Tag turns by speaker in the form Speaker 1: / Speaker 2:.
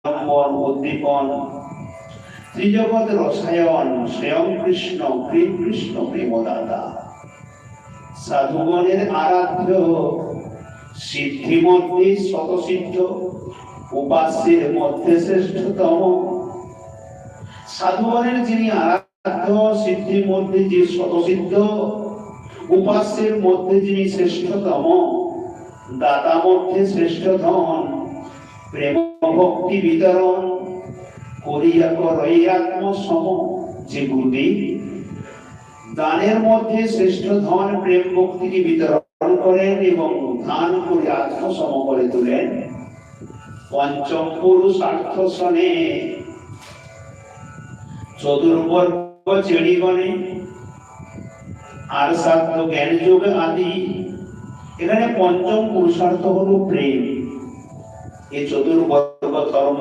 Speaker 1: আলম্বন উদ্দীপন ত্রিজগৎ রসায়ন স্বয়ং কৃষ্ণ প্রেম কৃষ্ণ প্রেমদাতা সাধুগণের আরাধ্য সিদ্ধি মধ্যে শতসিদ্ধ উপাস্যের মধ্যে শ্রেষ্ঠতম। সাধুগণের যিনি আরাধ্য সিদ্ধির মধ্যে যে শতসিদ্ধ উপাস্যের মধ্যে যিনি শ্রেষ্ঠতম দাতা মধ্যে শ্রেষ্ঠ ধন প্রেম ভক্তি বিতরণ করিয়া করই আত্মসম যে গুরুদেব দানের মধ্যে শ্রেষ্ঠ ধন প্রেম ভক্তিকে বিতরণ করেন এবং দান করে আত্মসম করে তোলেন। পঞ্চম পুরুষার্থ সনে চতুর্বর্গ শ্রেণীগণে আর সাধ্য জ্ঞান যোগ আদি। এখানে পঞ্চম পুরুষার্থ হলো প্রেম। এই চতুর্বর্গ ধর্ম